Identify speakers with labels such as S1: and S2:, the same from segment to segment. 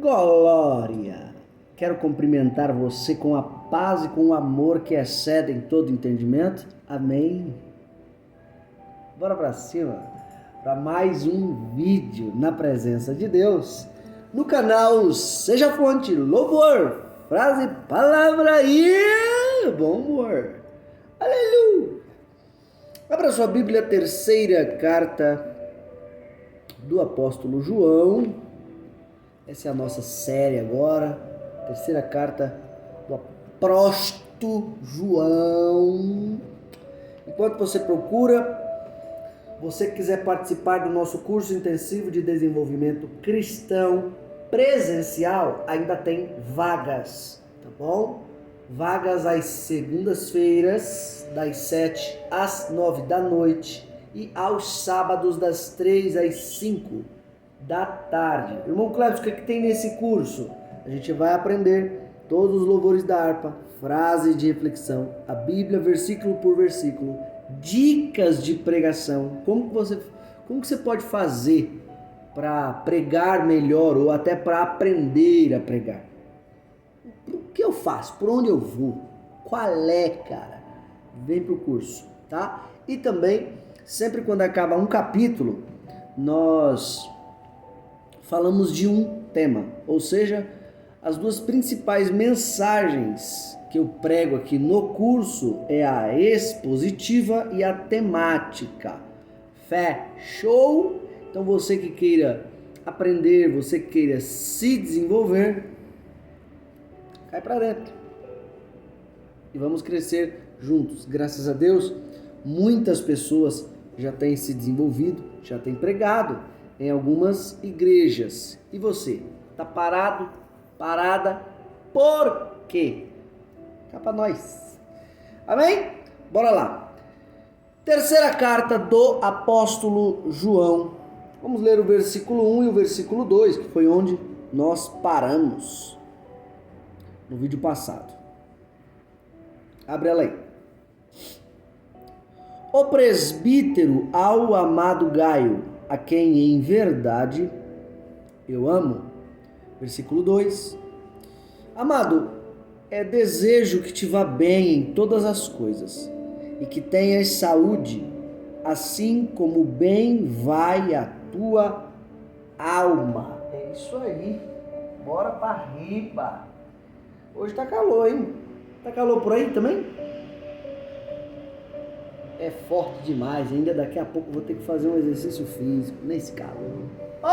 S1: Glória! Quero cumprimentar você com a paz e com o amor que excedem todo entendimento. Amém? Bora pra cima para mais um vídeo na presença de Deus no canal Seja Fonte, Louvor, Frase, Palavra e Bom Humor. Aleluia! Abra sua Bíblia, terceira carta do apóstolo João. Essa é a nossa série agora, terceira carta do apóstolo João. Enquanto você procura, você que quiser participar do nosso curso intensivo de desenvolvimento cristão presencial, ainda tem vagas, tá bom? Vagas às segundas-feiras, das 7 às 9 da noite e aos sábados, das 3 às 5 da tarde. Irmão Cleves, o que tem nesse curso? A gente vai aprender todos os louvores da harpa, frases de reflexão, a Bíblia, versículo por versículo, dicas de pregação, como que você pode fazer para pregar melhor ou até para aprender a pregar. O que eu faço? Por onde eu vou? Qual é, cara? Vem pro curso, tá? E também, sempre quando acaba um capítulo, nós falamos de um tema, ou seja, as duas principais mensagens que eu prego aqui no curso é a expositiva e a temática. Fechou? Então você que queira aprender, você que queira se desenvolver, cai para dentro. E vamos crescer juntos. Graças a Deus, muitas pessoas já têm se desenvolvido, já têm pregado em algumas igrejas. E você? Tá parado? Parada? Por quê? Cá pra nós. Amém? Bora lá. Terceira carta do apóstolo João. Vamos ler o versículo 1 e o versículo 2, que foi onde nós paramos no vídeo passado. Abre ela aí. O presbítero ao amado Gaio, a quem em verdade eu amo. Versículo 2. Amado, é desejo que te vá bem em todas as coisas e que tenhas saúde, assim como bem vai a tua alma. É isso aí. Bora pra riba. Hoje tá calor, hein? Tá calor por aí também? É forte demais, ainda daqui a pouco vou ter que fazer um exercício físico nesse calor. Oh,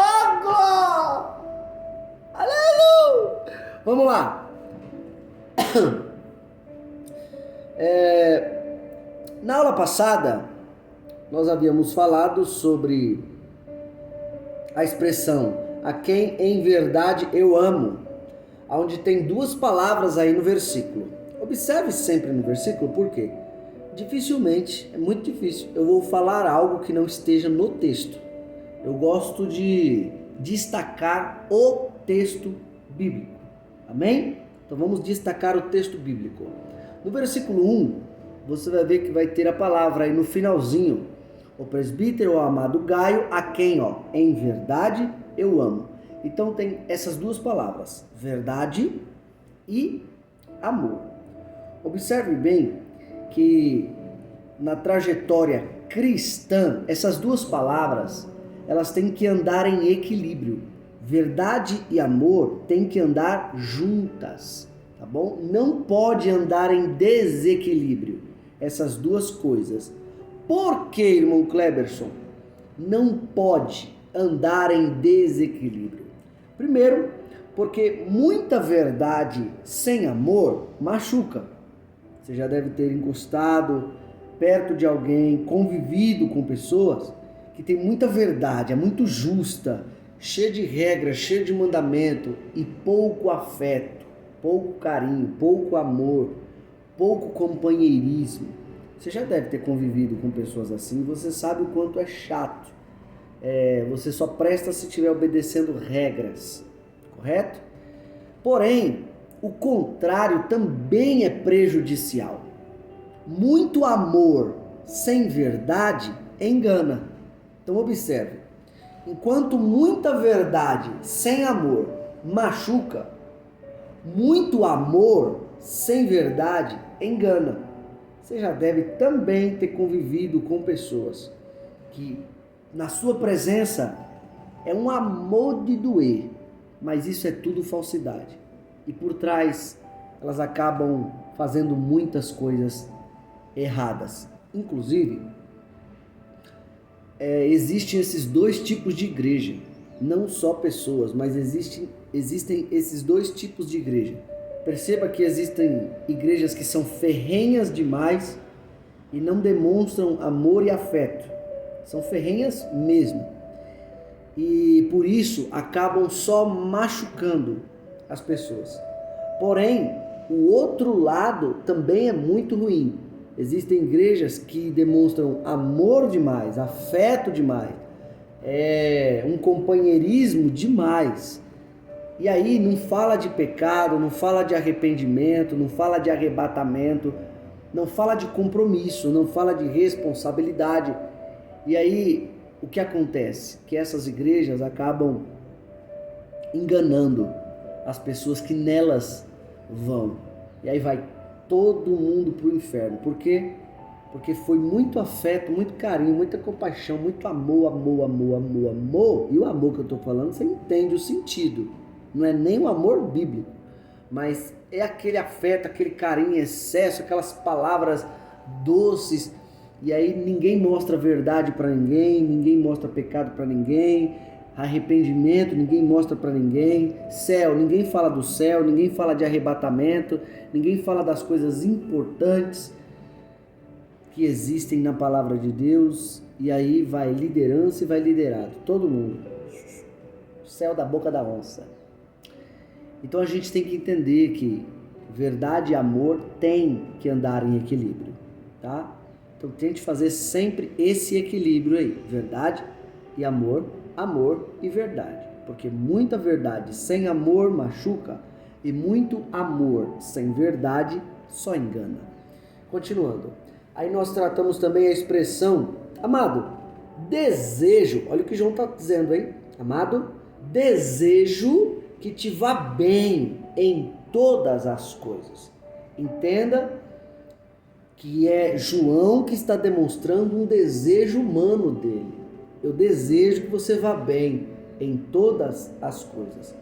S1: aleluia! Vamos lá. Na aula passada, nós havíamos falado sobre a expressão a quem em verdade eu amo, onde tem duas palavras aí no versículo. Observe sempre no versículo, por quê? Dificilmente, é muito difícil, eu vou falar algo que não esteja no texto. Eu gosto de destacar o texto bíblico. Amém? Então vamos destacar o texto bíblico. No versículo 1, você vai ver que vai ter a palavra aí no finalzinho. O presbítero, o amado Gaio, a quem, em verdade eu amo. Então tem essas duas palavras, verdade e amor. Observe bem que na trajetória cristã, essas duas palavras, elas têm que andar em equilíbrio. Verdade e amor têm que andar juntas, tá bom? Não pode andar em desequilíbrio, essas duas coisas. Por que, irmão Kleberson, não pode andar em desequilíbrio? Primeiro, porque muita verdade sem amor machuca. Você já deve ter encostado perto de alguém, convivido com pessoas que tem muita verdade, é muito justa, cheia de regras, cheia de mandamento e pouco afeto, pouco carinho, pouco amor, pouco companheirismo. Você já deve ter convivido com pessoas assim, você sabe o quanto é chato. Você só presta se estiver obedecendo regras, correto? Porém, o contrário também é prejudicial. Muito amor sem verdade engana. Então observe, enquanto muita verdade sem amor machuca. Muito amor sem verdade engana. Você já deve também ter convivido com pessoas que na sua presença é um amor de doer, mas isso é tudo falsidade. E por trás elas acabam fazendo muitas coisas erradas. Inclusive, existem esses dois tipos de igreja. Não só pessoas, mas existem esses dois tipos de igreja. Perceba que existem igrejas que são ferrenhas demais e não demonstram amor e afeto. São ferrenhas mesmo. E por isso acabam só machucando as pessoas. Porém, o outro lado também é muito ruim. Existem igrejas que demonstram amor demais, afeto demais, um companheirismo demais. E aí não fala de pecado, não fala de arrependimento, não fala de arrebatamento, não fala de compromisso, não fala de responsabilidade. E aí o que acontece? Que essas igrejas acabam enganando as pessoas que nelas vão. E aí vai todo mundo para o inferno. Por quê? Porque foi muito afeto, muito carinho, muita compaixão, muito amor. E o amor que eu estou falando, você entende o sentido. Não é nem o amor bíblico, mas é aquele afeto, aquele carinho em excesso, aquelas palavras doces. E aí ninguém mostra verdade para ninguém, ninguém mostra pecado para ninguém, arrependimento ninguém mostra para ninguém, céu, ninguém fala do céu, ninguém fala de arrebatamento, ninguém fala das coisas importantes que existem na palavra de Deus. E aí vai liderança e vai liderado, todo mundo, céu da boca da onça. Então a gente tem que entender que verdade e amor tem que andar em equilíbrio, tá? Então tente fazer sempre esse equilíbrio aí, verdade e amor, amor e verdade. Porque muita verdade sem amor machuca e muito amor sem verdade só engana. Continuando, aí nós tratamos também a expressão, amado, desejo, olha o que João está dizendo, hein? Amado, desejo que te vá bem em todas as coisas. Entenda que é João que está demonstrando um desejo humano dele. Eu desejo que você vá bem em todas as coisas.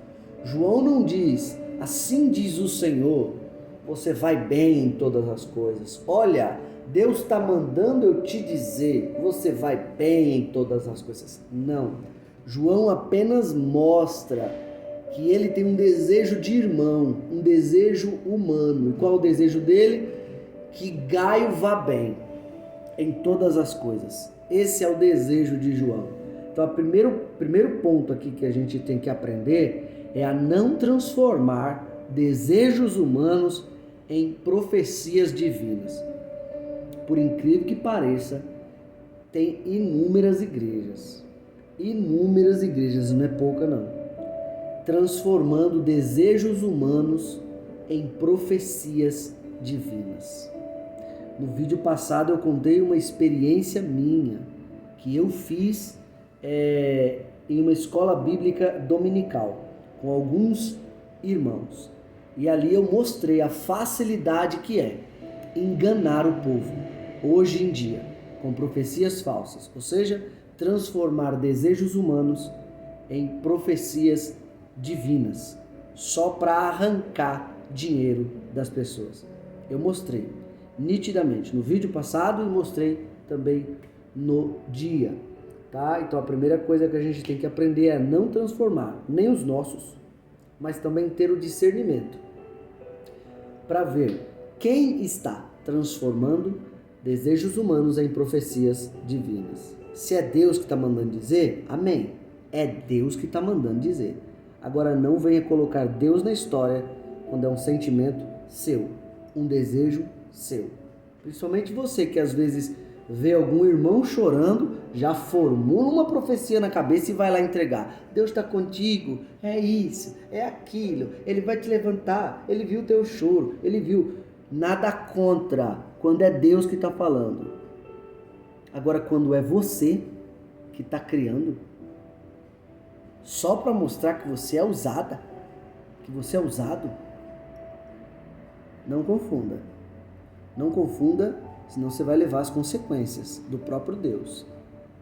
S1: João não diz, assim diz o Senhor, você vai bem em todas as coisas. Olha, Deus está mandando eu te dizer, você vai bem em todas as coisas. Não, João apenas mostra que ele tem um desejo de irmão, um desejo humano. E qual é o desejo dele? Que Gaio vá bem em todas as coisas. Esse é o desejo de João. Então, o primeiro ponto aqui que a gente tem que aprender é a não transformar desejos humanos em profecias divinas. Por incrível que pareça, tem inúmeras igrejas, não é pouca não, transformando desejos humanos em profecias divinas. No vídeo passado eu contei uma experiência minha que eu fiz em uma escola bíblica dominical com alguns irmãos. E ali eu mostrei a facilidade que é enganar o povo hoje em dia com profecias falsas, ou seja, transformar desejos humanos em profecias divinas, só para arrancar dinheiro das pessoas. Eu mostrei nitidamente no vídeo passado e mostrei também no dia, tá? Então a primeira coisa que a gente tem que aprender é não transformar nem os nossos, mas também ter o discernimento para ver quem está transformando desejos humanos em profecias divinas. Se é Deus que está mandando dizer, amém, é Deus que está mandando dizer. Agora não venha colocar Deus na história quando é um sentimento seu, um desejo seu. Principalmente você que às vezes vê algum irmão chorando, já formula uma profecia na cabeça e vai lá entregar. Deus está contigo, é isso, é aquilo, Ele vai te levantar, Ele viu o teu choro, Ele viu. Nada contra quando é Deus que está falando. Agora quando é você que está criando, só para mostrar que você é usada, que você é usado? Não confunda. Não confunda, senão você vai levar as consequências do próprio Deus.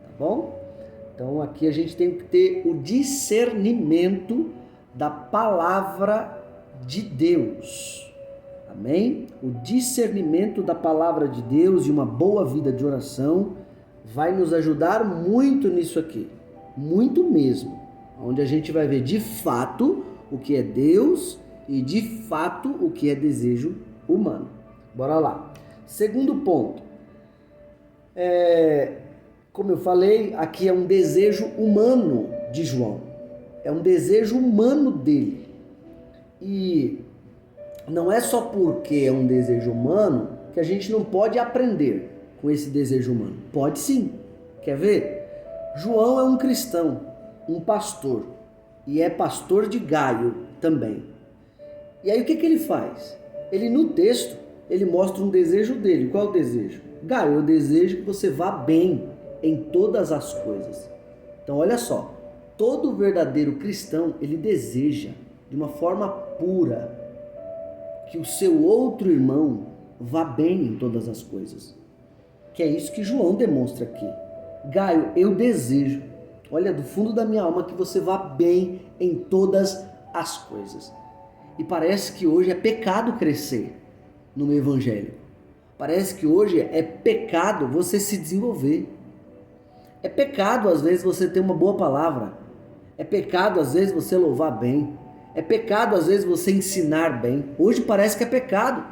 S1: Tá bom? Então aqui a gente tem que ter o discernimento da palavra de Deus. Amém? O discernimento da palavra de Deus e uma boa vida de oração vai nos ajudar muito nisso aqui. Muito mesmo. Onde a gente vai ver de fato o que é Deus e de fato o que é desejo humano. Bora lá. Segundo ponto. Como eu falei, aqui é um desejo humano de João. É um desejo humano dele. E não é só porque é um desejo humano que a gente não pode aprender com esse desejo humano. Pode sim. Quer ver? João é um cristão, um pastor. E é pastor de Gaio também. E aí o que ele faz? Ele no texto, ele mostra um desejo dele. Qual é o desejo? Gaio, eu desejo que você vá bem em todas as coisas. Então olha só, todo verdadeiro cristão, ele deseja de uma forma pura que o seu outro irmão vá bem em todas as coisas. Que é isso que João demonstra aqui. Gaio, eu desejo, olha, do fundo da minha alma, que você vá bem em todas as coisas. E parece que hoje é pecado crescer no meio evangélico. Parece que hoje é pecado você se desenvolver. É pecado às vezes você ter uma boa palavra. É pecado às vezes você louvar bem. É pecado às vezes você ensinar bem. Hoje parece que é pecado.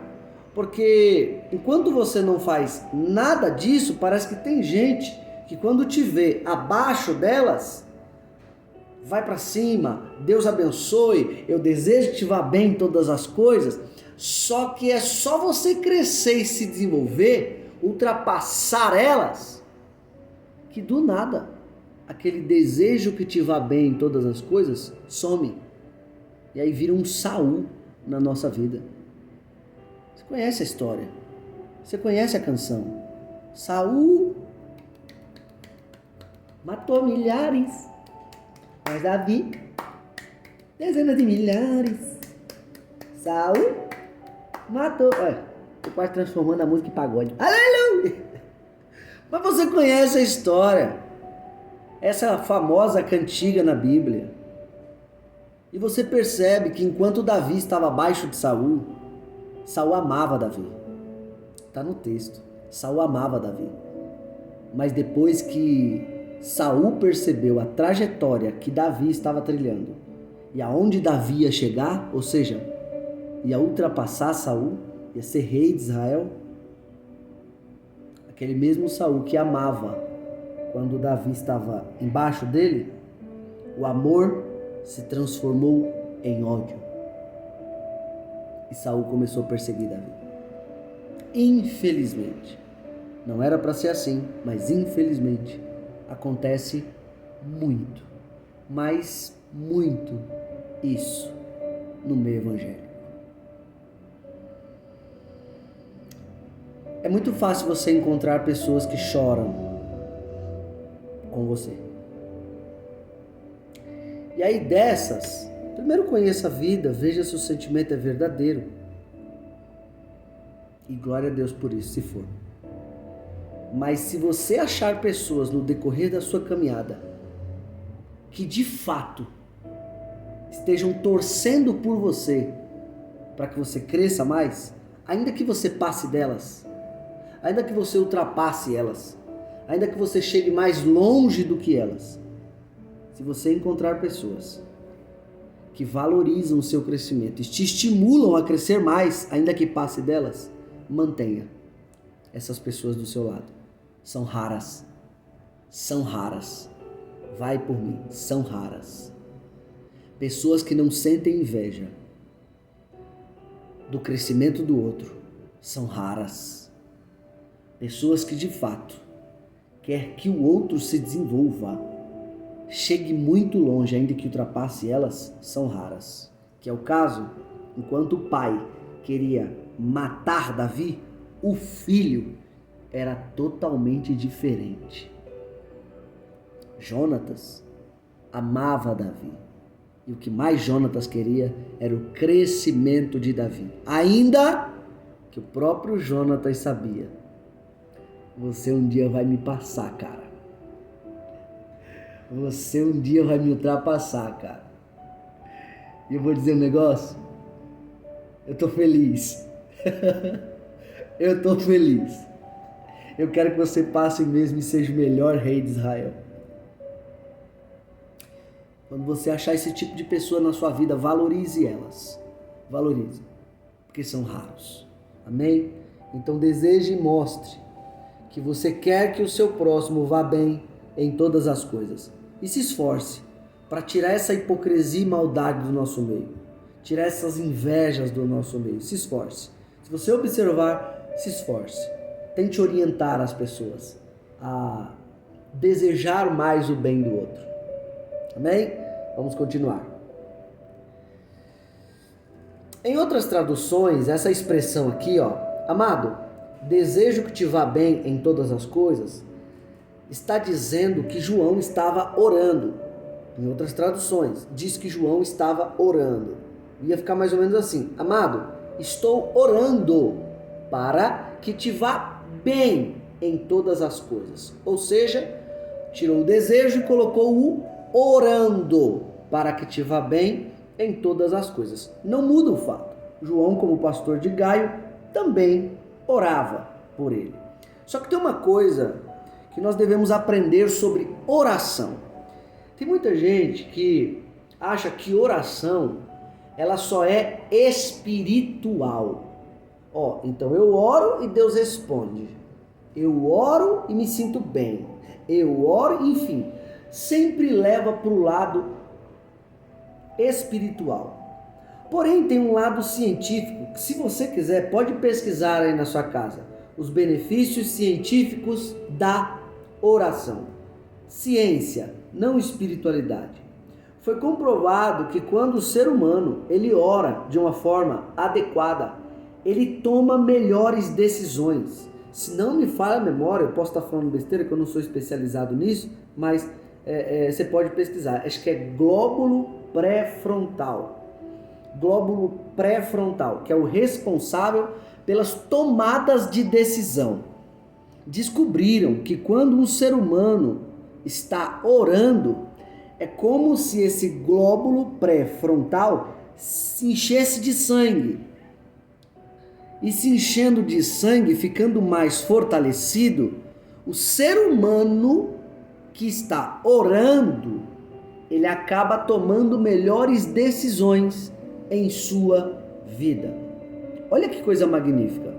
S1: Porque enquanto você não faz nada disso, parece que tem gente que quando te vê abaixo delas, vai para cima, Deus abençoe, eu desejo que te vá bem em todas as coisas. Só que é só você crescer e se desenvolver, ultrapassar elas, que do nada, aquele desejo que te vá bem em todas as coisas, some. E aí vira um Saul na nossa vida. Você conhece a história? Você conhece a canção? Saul matou milhares, mas Davi, dezenas de milhares. Saul matou. Olha, tô quase transformando a música em pagode. Aleluia! Mas você conhece a história. Essa famosa cantiga na Bíblia. E você percebe que enquanto Davi estava abaixo de Saul, Saul amava Davi. Está no texto. Saul amava Davi. Mas depois que Saul percebeu a trajetória que Davi estava trilhando e aonde Davi ia chegar, ou seja, ia ultrapassar Saul, ia ser rei de Israel, aquele mesmo Saul que amava quando Davi estava embaixo dele, o amor se transformou em ódio. E Saul começou a perseguir Davi. Infelizmente, não era para ser assim, mas infelizmente acontece muito, mas muito isso no meio evangélico. É muito fácil você encontrar pessoas que choram com você. E aí dessas, primeiro conheça a vida, veja se o sentimento é verdadeiro. E glória a Deus por isso, se for. Mas se você achar pessoas no decorrer da sua caminhada que de fato estejam torcendo por você para que você cresça mais, ainda que você passe delas, ainda que você ultrapasse elas, ainda que você chegue mais longe do que elas, se você encontrar pessoas que valorizam o seu crescimento e te estimulam a crescer mais, ainda que passe delas, mantenha essas pessoas do seu lado. São raras. São raras. Vai por mim. São raras. Pessoas que não sentem inveja do crescimento do outro são raras. Pessoas que de fato quer que o outro se desenvolva, chegue muito longe, ainda que ultrapasse elas, são raras. Que é o caso, enquanto o pai queria matar Davi, o filho era totalmente diferente. Jonatas amava Davi. E o que mais Jonatas queria era o crescimento de Davi. Ainda que o próprio Jonatas sabia: você um dia vai me passar, cara. Você um dia vai me ultrapassar, cara. E eu vou dizer um negócio. Eu tô feliz. Eu tô feliz. Eu quero que você passe mesmo e seja o melhor rei de Israel. Quando você achar esse tipo de pessoa na sua vida, valorize elas. Valorize. Porque são raros. Amém? Então deseje e mostre que você quer que o seu próximo vá bem em todas as coisas. E se esforce para tirar essa hipocrisia e maldade do nosso meio. Tirar essas invejas do nosso meio. Se esforce. Se você observar, se esforce. Tente orientar as pessoas a desejar mais o bem do outro. Amém? Vamos continuar. Em outras traduções, essa expressão aqui, amado, desejo que te vá bem em todas as coisas, está dizendo que João estava orando. Em outras traduções, diz que João estava orando. Ia ficar mais ou menos assim: amado, estou orando para que te vá bem em todas as coisas. Ou seja, tirou o desejo e colocou o orando para que te vá bem em todas as coisas. Não muda o fato. João, como pastor de Gaio, também orava por ele. Só que tem uma coisa que nós devemos aprender sobre oração. Tem muita gente que acha que oração ela só é espiritual. Então eu oro e Deus responde. Eu oro e me sinto bem. Eu oro, enfim, sempre leva para o lado espiritual. Porém, tem um lado científico que, se você quiser, pode pesquisar aí na sua casa. Os benefícios científicos da oração. Ciência, não espiritualidade. Foi comprovado que quando o ser humano ele ora de uma forma adequada, ele toma melhores decisões. Se não me falha a memória, eu posso estar falando besteira, que eu não sou especializado nisso, mas você pode pesquisar. Acho que é glóbulo pré-frontal. Glóbulo pré-frontal, que é o responsável pelas tomadas de decisão. Descobriram que quando um ser humano está orando, é como se esse glóbulo pré-frontal se enchesse de sangue. E se enchendo de sangue, ficando mais fortalecido, o ser humano que está orando, ele acaba tomando melhores decisões em sua vida. Olha que coisa magnífica.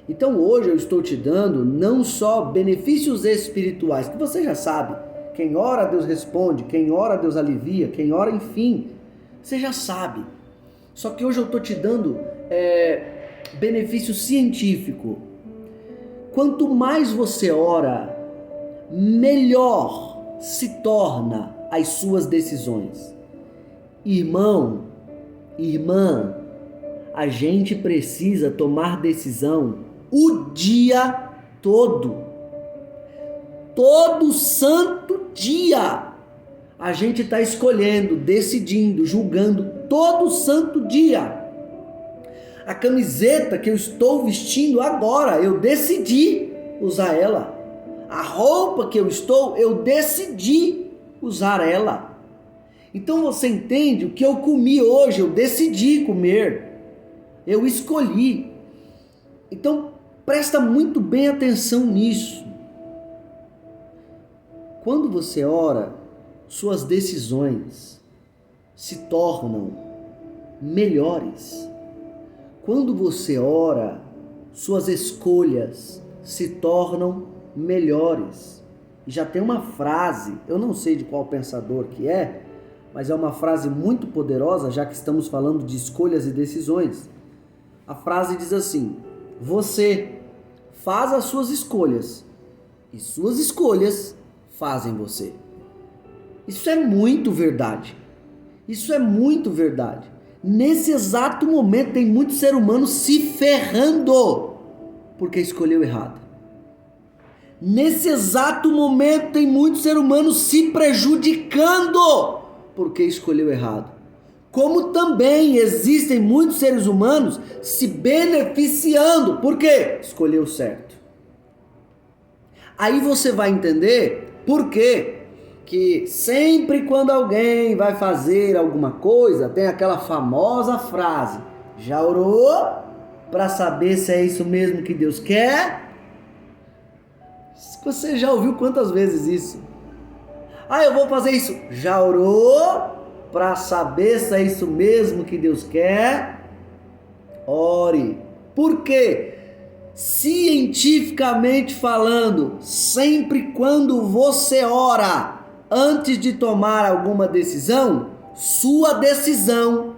S1: Então hoje eu estou te dando não só benefícios espirituais, que você já sabe. Quem ora, Deus responde. Quem ora, Deus alivia. Quem ora, enfim, você já sabe. Só que hoje eu estou te dando benefício científico. Quanto mais você ora, melhor se torna as suas decisões. Irmão, irmã, a gente precisa tomar decisão o dia todo. Todo santo dia. A gente está escolhendo, decidindo, julgando todo santo dia. A camiseta que eu estou vestindo agora, eu decidi usar ela. A roupa que eu decidi usar ela. Então você entende? O que eu comi hoje, eu decidi comer. Eu escolhi. Então presta muito bem atenção nisso. Quando você ora, suas decisões se tornam melhores. Quando você ora, suas escolhas se tornam melhores. E já tem uma frase, eu não sei de qual pensador que é, mas é uma frase muito poderosa, já que estamos falando de escolhas e decisões. A frase diz assim: você faz as suas escolhas e suas escolhas fazem você. Isso é muito verdade. Isso é muito verdade. Nesse exato momento tem muito ser humano se ferrando porque escolheu errado. Nesse exato momento tem muito ser humano se prejudicando porque escolheu errado. Como também existem muitos seres humanos se beneficiando, por quê? Escolheu certo. Aí você vai entender por quê que sempre quando alguém vai fazer alguma coisa, tem aquela famosa frase: já orou para saber se é isso mesmo que Deus quer? Você já ouviu quantas vezes isso? Ah, eu vou fazer isso. Já orou para saber se é isso mesmo que Deus quer? Ore. Por quê? Cientificamente falando, sempre quando você ora antes de tomar alguma decisão, sua decisão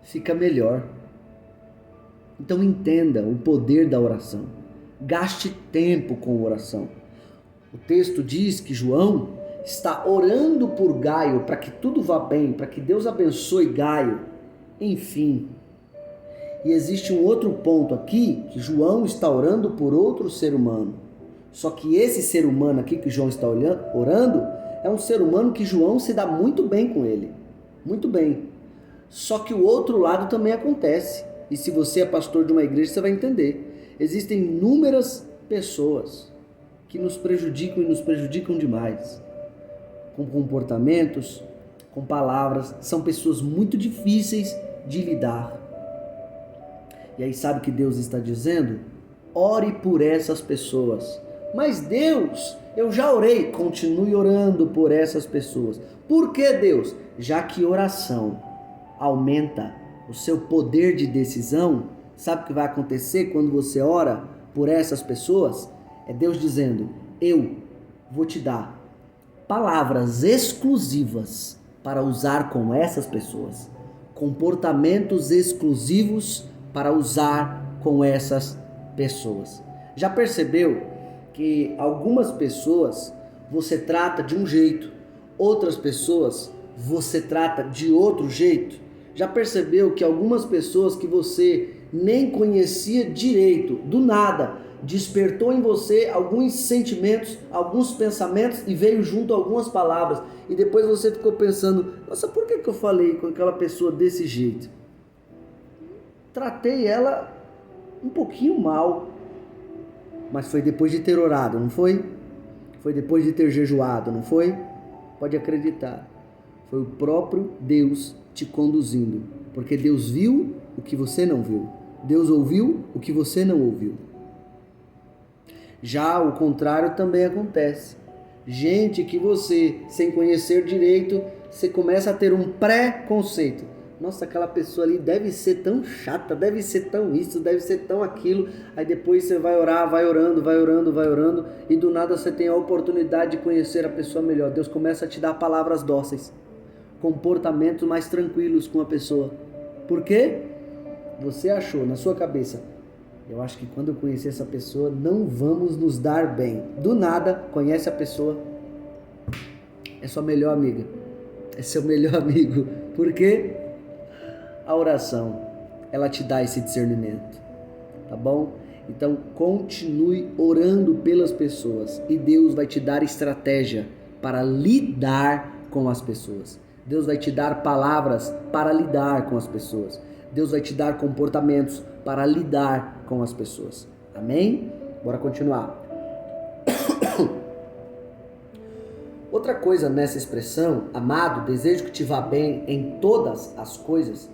S1: fica melhor. Então entenda o poder da oração. Gaste tempo com oração. O texto diz que João está orando por Gaio para que tudo vá bem, para que Deus abençoe Gaio. Enfim. E existe um outro ponto aqui, que João está orando por outro ser humano. Só que esse ser humano aqui que João está orando, é um ser humano que João se dá muito bem com ele. Muito bem. Só que o outro lado também acontece. E se você é pastor de uma igreja, você vai entender. Existem inúmeras pessoas que nos prejudicam e nos prejudicam demais. Com comportamentos, com palavras. São pessoas muito difíceis de lidar. E aí sabe o que Deus está dizendo? Ore por essas pessoas. Mas Deus, eu já orei. Continue orando por essas pessoas. Por que, Deus? Já que oração aumenta o seu poder de decisão, sabe o que vai acontecer quando você ora por essas pessoas? É Deus dizendo: eu vou te dar palavras exclusivas para usar com essas pessoas. Comportamentos exclusivos para usar com essas pessoas. Já percebeu que algumas pessoas você trata de um jeito, outras pessoas você trata de outro jeito? Já percebeu que algumas pessoas que você nem conhecia direito, do nada, despertou em você alguns sentimentos, alguns pensamentos e veio junto algumas palavras e depois você ficou pensando: nossa, por que eu falei com aquela pessoa desse jeito? Tratei ela um pouquinho mal, mas foi depois de ter orado, não foi? Foi depois de ter jejuado, não foi? Pode acreditar, foi o próprio Deus te conduzindo, porque Deus viu o que você não viu, Deus ouviu o que você não ouviu. Já o contrário também acontece. Gente que você, sem conhecer direito, você começa a ter um pré-conceito. Nossa, aquela pessoa ali deve ser tão chata, deve ser tão isso, deve ser tão aquilo. Aí depois você vai orar, vai orando, e do nada você tem a oportunidade de conhecer a pessoa melhor. Deus começa a te dar palavras dóceis, comportamentos mais tranquilos com a pessoa. Por quê? Você achou na sua cabeça: eu acho que quando eu conhecer essa pessoa não vamos nos dar bem. Do nada, conhece a pessoa, é sua melhor amiga, é seu melhor amigo. Por quê? A oração, ela te dá esse discernimento, tá bom? Então continue orando pelas pessoas e Deus vai te dar estratégia para lidar com as pessoas. Deus vai te dar palavras para lidar com as pessoas. Deus vai te dar comportamentos para lidar com as pessoas. Amém? Bora continuar. Outra coisa nessa expressão, amado, desejo que te vá bem em todas as coisas,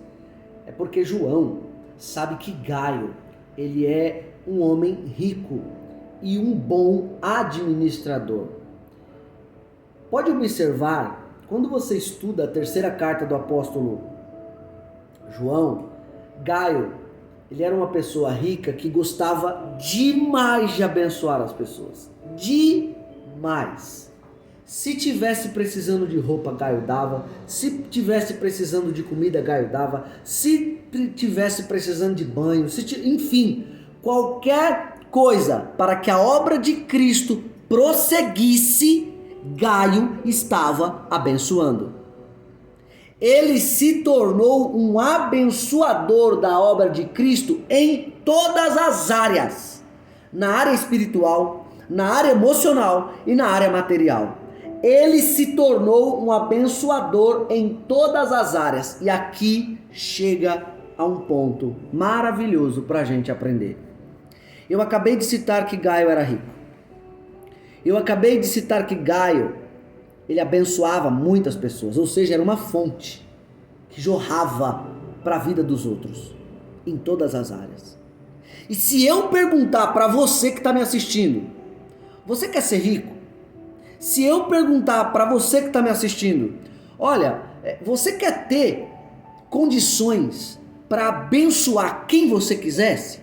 S1: é porque João sabe que Gaio, ele é um homem rico e um bom administrador. Pode observar, quando você estuda a terceira carta do apóstolo João, Gaio, ele era uma pessoa rica que gostava demais de abençoar as pessoas. Demais. Se tivesse precisando de roupa, Gaio dava. Se tivesse precisando de comida, Gaio dava. Se tivesse precisando de banho, enfim, qualquer coisa para que a obra de Cristo prosseguisse, Gaio estava abençoando. Ele se tornou um abençoador da obra de Cristo em todas as áreas. Na área espiritual, na área emocional e na área material. ele se tornou um abençoador em todas as áreas. E aqui chega a um ponto maravilhoso para a gente aprender. Eu acabei de citar que Gaio era rico. Eu acabei de citar que Gaio, ele abençoava muitas pessoas, ou seja, era uma fonte que jorrava para a vida dos outros, em todas as áreas. E se eu perguntar para você que está me assistindo, você quer ser rico? Se eu perguntar para você que está me assistindo, olha, você quer ter condições para abençoar quem você quisesse?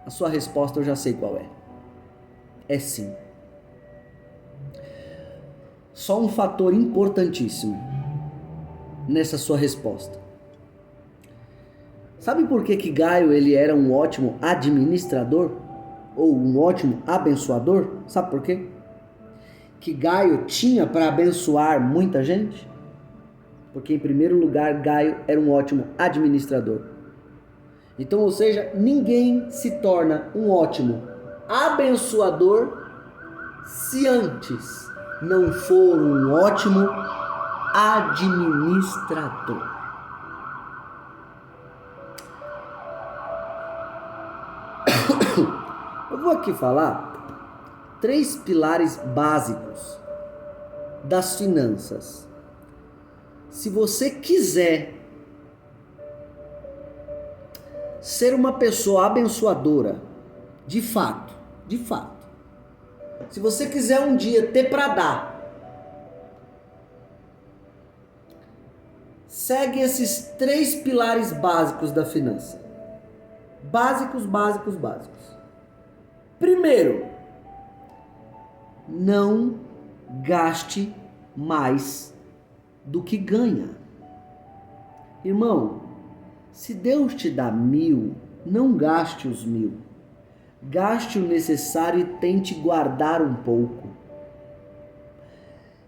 S1: A sua resposta eu já sei qual é. É sim. Só um fator importantíssimo nessa sua resposta. Sabe por que Gaio ele era um ótimo administrador? Ou um ótimo abençoador? Sabe por quê? Que Gaio tinha para abençoar muita gente? Porque, em primeiro lugar, Gaio era um ótimo administrador. Então, ou seja, ninguém se torna um ótimo abençoador se antes não for um ótimo administrador. Eu vou aqui falar 3 pilares básicos das finanças. Se você quiser ser uma pessoa abençoadora, de fato, se você quiser um dia ter para dar, segue esses 3 pilares básicos da finança. Básicos. Primeiro, não gaste mais do que ganha. Irmão, se Deus te dá 1.000, não gaste os 1.000. Gaste o necessário e tente guardar um pouco.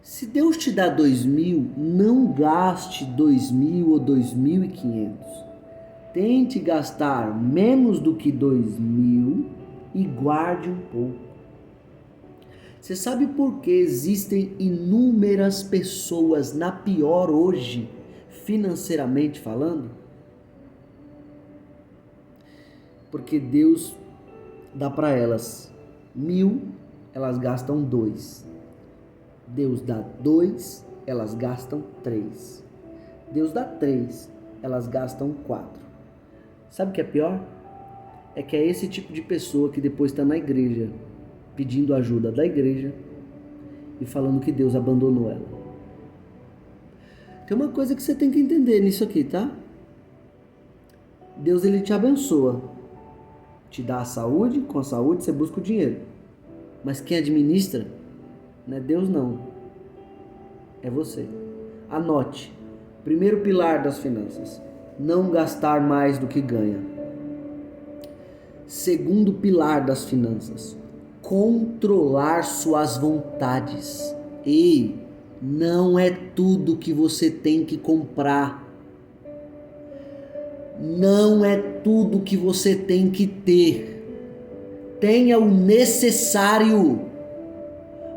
S1: Se Deus te dá 2.000, não gaste 2.000 ou 2.500. Tente gastar menos do que 2.000 e guarde um pouco. Você sabe por que existem inúmeras pessoas na pior hoje, financeiramente falando? Porque Deus dá para elas 1.000, elas gastam 2. Deus dá 2, elas gastam 3. Deus dá 3, elas gastam 4. Sabe o que é pior? É que é esse tipo de pessoa que depois está na igreja, pedindo ajuda da igreja e falando que Deus abandonou ela. Tem uma coisa que você tem que entender nisso aqui, tá? Deus, ele te abençoa, te dá a saúde, com a saúde você busca o dinheiro. Mas quem administra não é Deus não, é você. Anote, primeiro pilar das finanças, não gastar mais do que ganha. Segundo pilar das finanças, controlar suas vontades. Ei, não é tudo que você tem que comprar. Não é tudo que você tem que ter. Tenha o necessário.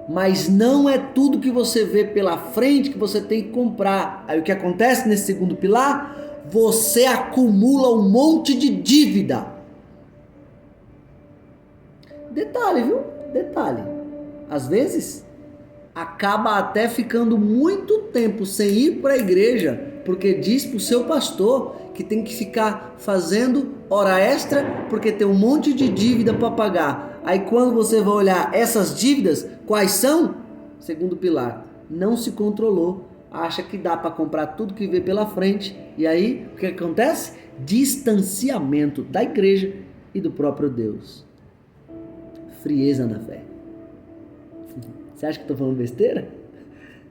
S1: Mas não é tudo que você vê pela frente que você tem que comprar. Aí o que acontece nesse segundo pilar? Você acumula um monte de dívida. Detalhe, viu? Detalhe. Às vezes, acaba até ficando muito tempo sem ir para a igreja, porque diz para o seu pastor que tem que ficar fazendo hora extra, porque tem um monte de dívida para pagar. Aí quando você vai olhar essas dívidas, quais são? Segundo pilar, não se controlou, acha que dá para comprar tudo que vê pela frente. E aí, o que acontece? Distanciamento da igreja e do próprio Deus. Frieza na fé. Você acha que estou falando besteira?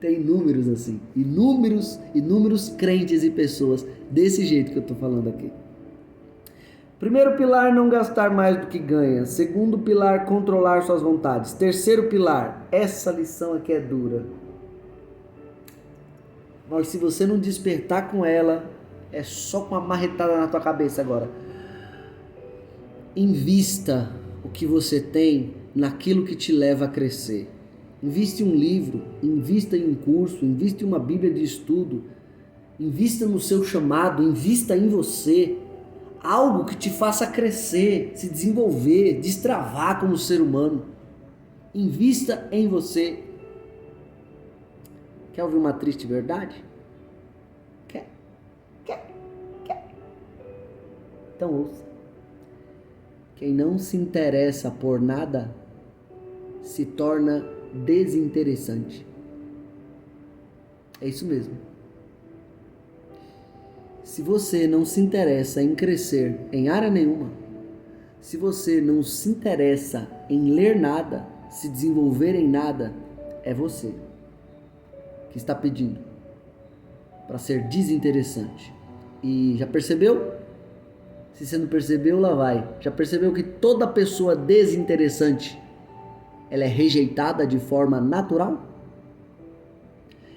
S1: Tem inúmeros assim, inúmeros crentes e pessoas desse jeito que eu estou falando aqui. Primeiro pilar, não gastar mais do que ganha. Segundo pilar, controlar suas vontades. Terceiro pilar, essa lição aqui é dura. Mas se você não despertar com ela, é só com uma marretada na tua cabeça agora. Invista o que você tem naquilo que te leva a crescer. Invista em um livro, invista em um curso, invista em uma Bíblia de estudo, invista no seu chamado, invista em você. Algo que te faça crescer, se desenvolver, destravar como ser humano. Invista em você. Quer ouvir uma triste verdade? Quer? Então ouça. Quem não se interessa por nada se torna desinteressante. É isso mesmo. Se você não se interessa em crescer em área nenhuma, se você não se interessa em ler nada, se desenvolver em nada, é você que está pedindo para ser desinteressante. E já percebeu? Se você não percebeu, lá vai. Já percebeu que toda pessoa desinteressante, ela é rejeitada de forma natural?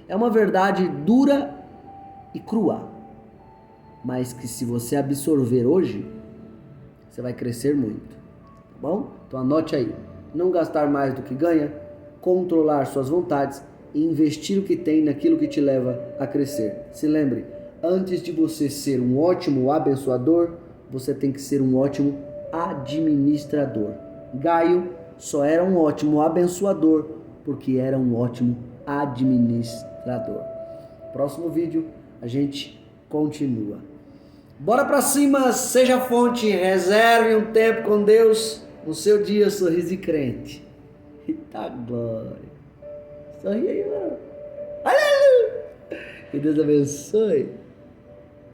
S1: É uma verdade dura e crua, mas que se você absorver hoje, você vai crescer muito, tá bom? Então anote aí, não gastar mais do que ganha, controlar suas vontades e investir o que tem naquilo que te leva a crescer. Se lembre, antes de você ser um ótimo abençoador, você tem que ser um ótimo administrador. Gaio só era um ótimo abençoador porque era um ótimo administrador. Próximo vídeo a gente continua. Bora pra cima, seja fonte, reserve um tempo com Deus no seu dia, sorriso de crente. Eita glória. Sorri aí, mano. Aleluia. Que Deus abençoe.